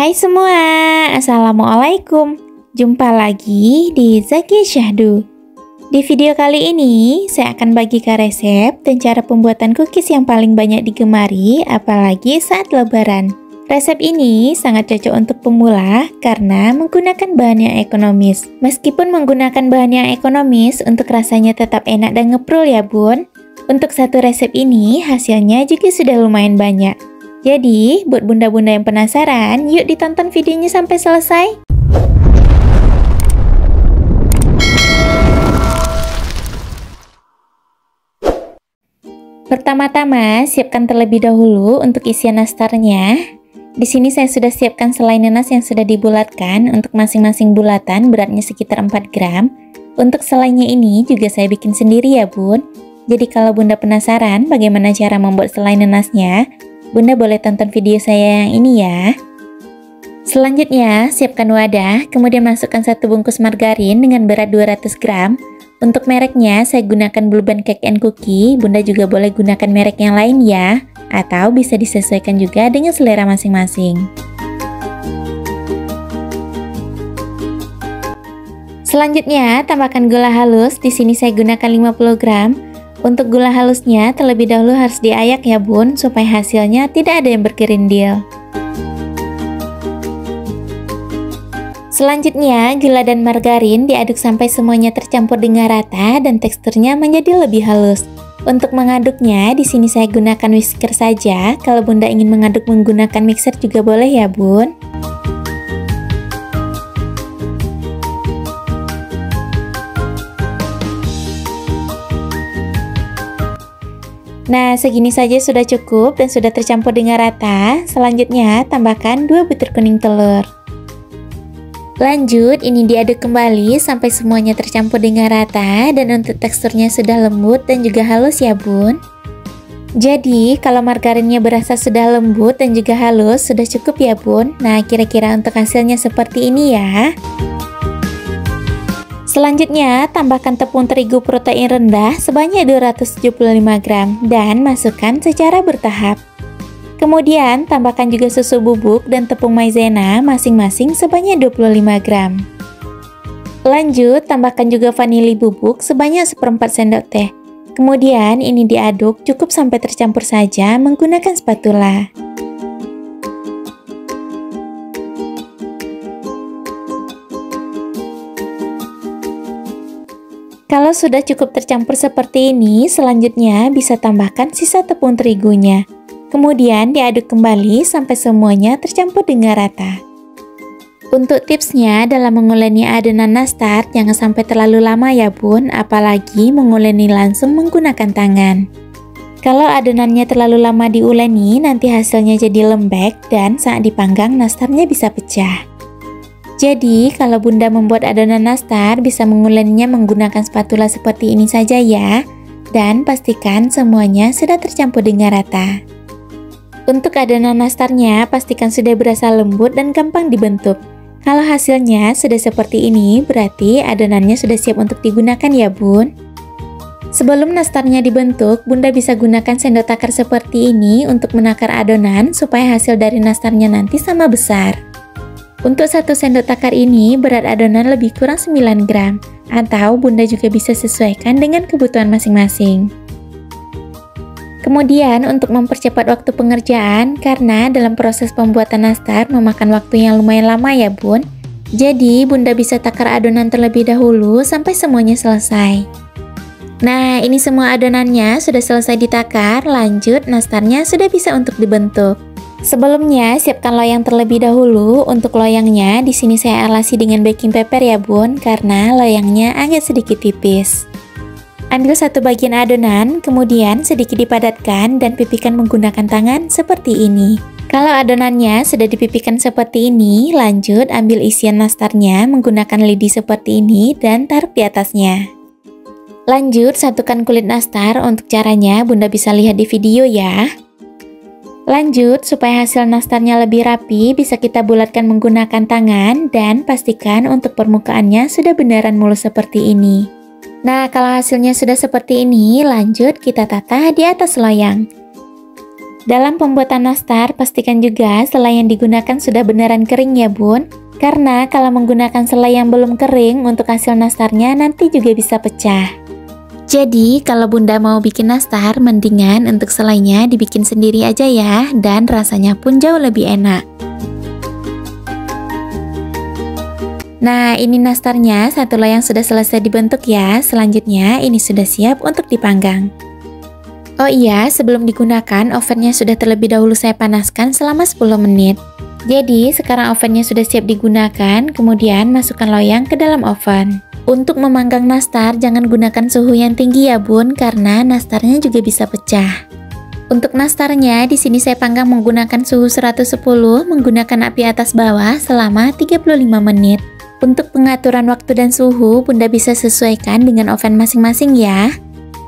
Hai semua, Assalamualaikum. Jumpa lagi di Zakia Syahdu. Di video kali ini, saya akan bagikan resep dan cara pembuatan cookies yang paling banyak digemari, apalagi saat lebaran. Resep ini sangat cocok untuk pemula karena menggunakan bahan yang ekonomis. Meskipun menggunakan bahan yang ekonomis, untuk rasanya tetap enak dan ngeprul ya bun. Untuk satu resep ini, hasilnya juga sudah lumayan banyak. Jadi, buat bunda-bunda yang penasaran, yuk ditonton videonya sampai selesai. Pertama-tama, siapkan terlebih dahulu untuk isian nastarnya. Di sini saya sudah siapkan selai nanas yang sudah dibulatkan untuk masing-masing bulatan beratnya sekitar 4 gram. Untuk selainya ini juga saya bikin sendiri ya bun. Jadi kalau bunda penasaran bagaimana cara membuat selai nanasnya, bunda boleh tonton video saya yang ini ya. Selanjutnya, siapkan wadah, kemudian masukkan 1 bungkus margarin dengan berat 200 gram. Untuk mereknya, saya gunakan Blueband Cake and Cookie. Bunda juga boleh gunakan merek yang lain ya, atau bisa disesuaikan juga dengan selera masing-masing. Selanjutnya, tambahkan gula halus. Di sini saya gunakan 50 gram. Untuk gula halusnya terlebih dahulu harus diayak ya bun, supaya hasilnya tidak ada yang berkerindil. Selanjutnya, gula dan margarin diaduk sampai semuanya tercampur dengan rata dan teksturnya menjadi lebih halus. Untuk mengaduknya, di sini saya gunakan whisker saja. Kalau bunda ingin mengaduk menggunakan mixer juga boleh ya bun. Nah, segini saja sudah cukup dan sudah tercampur dengan rata. Selanjutnya, tambahkan 2 butir kuning telur. Lanjut, ini diaduk kembali sampai semuanya tercampur dengan rata dan untuk teksturnya sudah lembut dan juga halus ya bun. Jadi, kalau margarinnya berasa sudah lembut dan juga halus, sudah cukup ya bun. Nah, kira-kira untuk hasilnya seperti ini ya. Selanjutnya, tambahkan tepung terigu protein rendah sebanyak 275 gram dan masukkan secara bertahap. Kemudian, tambahkan juga susu bubuk dan tepung maizena masing-masing sebanyak 25 gram. Lanjut, tambahkan juga vanili bubuk sebanyak 1/4 sendok teh. Kemudian, ini diaduk cukup sampai tercampur saja menggunakan spatula. Kalau sudah cukup tercampur seperti ini, selanjutnya bisa tambahkan sisa tepung terigunya. Kemudian diaduk kembali sampai semuanya tercampur dengan rata. Untuk tipsnya dalam menguleni adonan nastar, jangan sampai terlalu lama ya bun, apalagi menguleni langsung menggunakan tangan. Kalau adonannya terlalu lama diuleni, nanti hasilnya jadi lembek dan saat dipanggang nastarnya bisa pecah. Jadi, kalau bunda membuat adonan nastar, bisa menguleninya menggunakan spatula seperti ini saja ya. Dan pastikan semuanya sudah tercampur dengan rata. Untuk adonan nastarnya, pastikan sudah berasa lembut dan gampang dibentuk. Kalau hasilnya sudah seperti ini, berarti adonannya sudah siap untuk digunakan ya bun. Sebelum nastarnya dibentuk, bunda bisa gunakan sendok takar seperti ini untuk menakar adonan supaya hasil dari nastarnya nanti sama besar. Untuk 1 sendok takar ini berat adonan lebih kurang 9 gram, atau bunda juga bisa sesuaikan dengan kebutuhan masing-masing. Kemudian untuk mempercepat waktu pengerjaan, karena dalam proses pembuatan nastar memakan waktu yang lumayan lama ya bun. Jadi bunda bisa takar adonan terlebih dahulu sampai semuanya selesai. Nah, ini semua adonannya sudah selesai ditakar, lanjut nastarnya sudah bisa untuk dibentuk. Sebelumnya, siapkan loyang terlebih dahulu. Untuk loyangnya, di sini saya alasi dengan baking paper ya bun, karena loyangnya agak sedikit tipis. Ambil 1 bagian adonan, kemudian sedikit dipadatkan dan pipihkan menggunakan tangan seperti ini. Kalau adonannya sudah dipipihkan seperti ini, lanjut ambil isian nastarnya menggunakan lidi seperti ini dan taruh di atasnya. Lanjut, satukan kulit nastar. Untuk caranya, bunda bisa lihat di video ya. Lanjut, supaya hasil nastarnya lebih rapi, bisa kita bulatkan menggunakan tangan dan pastikan untuk permukaannya sudah beneran mulus seperti ini. Nah, kalau hasilnya sudah seperti ini, lanjut kita tata di atas loyang. Dalam pembuatan nastar, pastikan juga selai yang digunakan sudah beneran kering ya bun. Karena kalau menggunakan selai yang belum kering, untuk hasil nastarnya nanti juga bisa pecah. Jadi kalau bunda mau bikin nastar, mendingan untuk selainya dibikin sendiri aja ya, dan rasanya pun jauh lebih enak. Nah, ini nastarnya, satu loyang sudah selesai dibentuk ya. Selanjutnya ini sudah siap untuk dipanggang. Oh iya, sebelum digunakan, ovennya sudah terlebih dahulu saya panaskan selama 10 menit. Jadi, sekarang ovennya sudah siap digunakan, kemudian masukkan loyang ke dalam oven. Untuk memanggang nastar, jangan gunakan suhu yang tinggi ya bun, karena nastarnya juga bisa pecah. Untuk nastarnya, di sini saya panggang menggunakan suhu 110, menggunakan api atas bawah selama 35 menit. Untuk pengaturan waktu dan suhu, bunda bisa sesuaikan dengan oven masing-masing ya.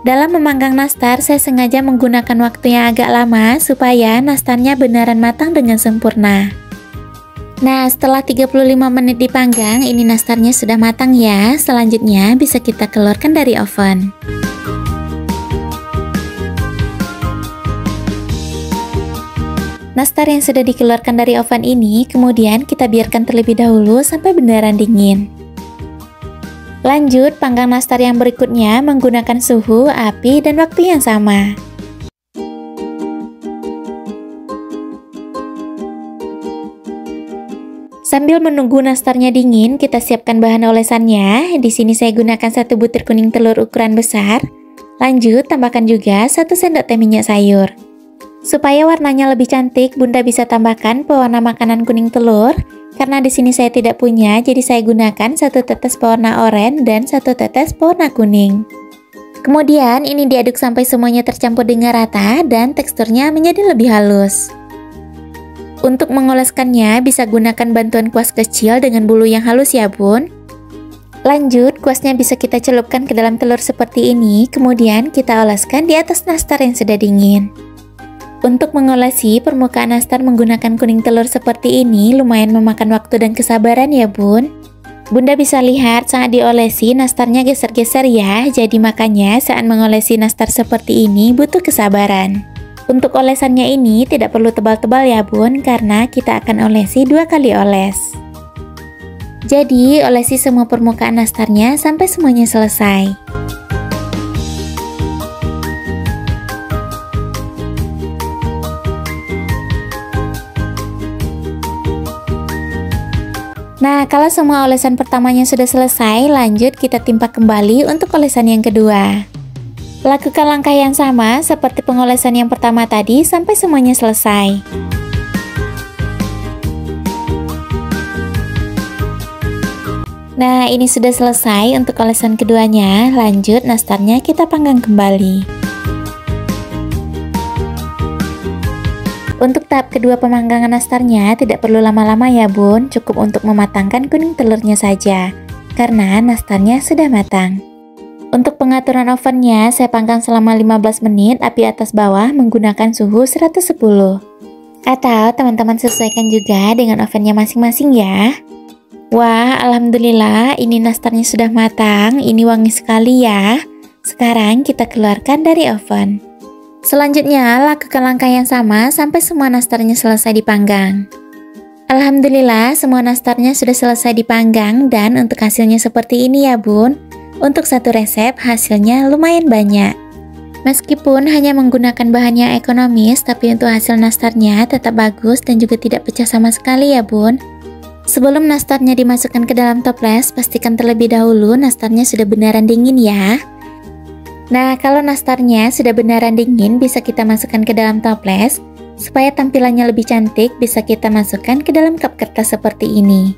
Dalam memanggang nastar, saya sengaja menggunakan waktu yang agak lama supaya nastarnya beneran matang dengan sempurna. Nah, setelah 35 menit dipanggang, ini nastarnya sudah matang ya. Selanjutnya bisa kita keluarkan dari oven. Nastar yang sudah dikeluarkan dari oven ini, kemudian kita biarkan terlebih dahulu sampai beneran dingin. Lanjut, panggang nastar yang berikutnya menggunakan suhu, api, dan waktu yang sama. Sambil menunggu nastarnya dingin, kita siapkan bahan olesannya. Di sini saya gunakan 1 butir kuning telur ukuran besar. Lanjut, tambahkan juga 1 sendok teh minyak sayur. Supaya warnanya lebih cantik, bunda bisa tambahkan pewarna makanan kuning telur. Karena di sini saya tidak punya, jadi saya gunakan 1 tetes pewarna oranye dan 1 tetes pewarna kuning. Kemudian ini diaduk sampai semuanya tercampur dengan rata dan teksturnya menjadi lebih halus. Untuk mengoleskannya, bisa gunakan bantuan kuas kecil dengan bulu yang halus ya bun. Lanjut, kuasnya bisa kita celupkan ke dalam telur seperti ini, kemudian kita oleskan di atas nastar yang sudah dingin. Untuk mengolesi permukaan nastar menggunakan kuning telur seperti ini lumayan memakan waktu dan kesabaran ya bun. Bunda bisa lihat saat diolesi nastarnya geser-geser ya, jadi makanya saat mengolesi nastar seperti ini butuh kesabaran. Untuk olesannya ini tidak perlu tebal-tebal ya bun, karena kita akan olesi 2 kali oles. Jadi olesi semua permukaan nastarnya sampai semuanya selesai. Nah, kalau semua olesan pertamanya sudah selesai, lanjut kita timpa kembali untuk olesan yang kedua. Lakukan langkah yang sama seperti pengolesan yang pertama tadi sampai semuanya selesai. Nah, ini sudah selesai untuk olesan keduanya. Lanjut, nastarnya kita panggang kembali. Untuk tahap kedua pemanggangan nastarnya tidak perlu lama-lama ya bun, cukup untuk mematangkan kuning telurnya saja, karena nastarnya sudah matang. Untuk pengaturan ovennya, saya panggang selama 15 menit api atas bawah menggunakan suhu 110. Atau teman-teman sesuaikan juga dengan ovennya masing-masing ya. Wah, alhamdulillah ini nastarnya sudah matang, ini wangi sekali ya. Sekarang kita keluarkan dari oven. Selanjutnya, lakukan langkah yang sama sampai semua nastarnya selesai dipanggang. Alhamdulillah, semua nastarnya sudah selesai dipanggang dan untuk hasilnya seperti ini ya bun. Untuk satu resep, hasilnya lumayan banyak. Meskipun hanya menggunakan bahan yang ekonomis, tapi untuk hasil nastarnya tetap bagus dan juga tidak pecah sama sekali ya bun. Sebelum nastarnya dimasukkan ke dalam toples, pastikan terlebih dahulu nastarnya sudah beneran dingin ya. Nah, kalau nastarnya sudah beneran dingin, bisa kita masukkan ke dalam toples. Supaya tampilannya lebih cantik, bisa kita masukkan ke dalam cup kertas seperti ini.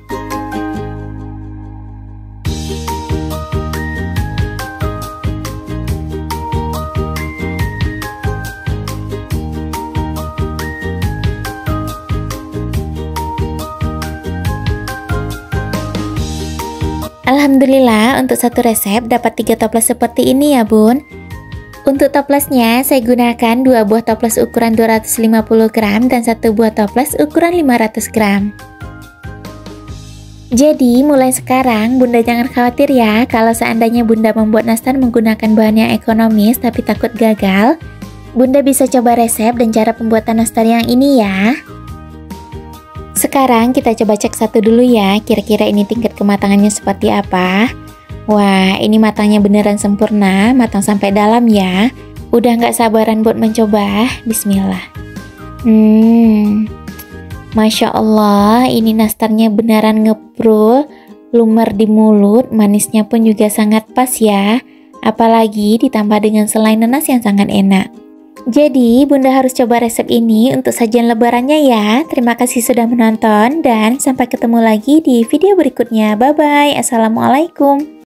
Alhamdulillah, untuk satu resep dapat 3 toples seperti ini ya bun. Untuk toplesnya, saya gunakan 2 buah toples ukuran 250 gram dan 1 buah toples ukuran 500 gram. Jadi, mulai sekarang bunda jangan khawatir ya kalau seandainya bunda membuat nastar menggunakan bahan yang ekonomis tapi takut gagal. Bunda bisa coba resep dan cara pembuatan nastar yang ini ya. Sekarang kita coba cek satu dulu ya, kira-kira ini tingkat kematangannya seperti apa. Wah, ini matangnya beneran sempurna, matang sampai dalam ya. Udah nggak sabaran buat mencoba. Bismillah. Masya Allah, ini nastarnya beneran ngeprul, lumer di mulut, manisnya pun juga sangat pas ya. Apalagi ditambah dengan selai nanas yang sangat enak. Jadi, Bunda harus coba resep ini untuk sajian lebarannya ya. Terima kasih sudah menonton dan sampai ketemu lagi di video berikutnya. Bye-bye. Assalamualaikum.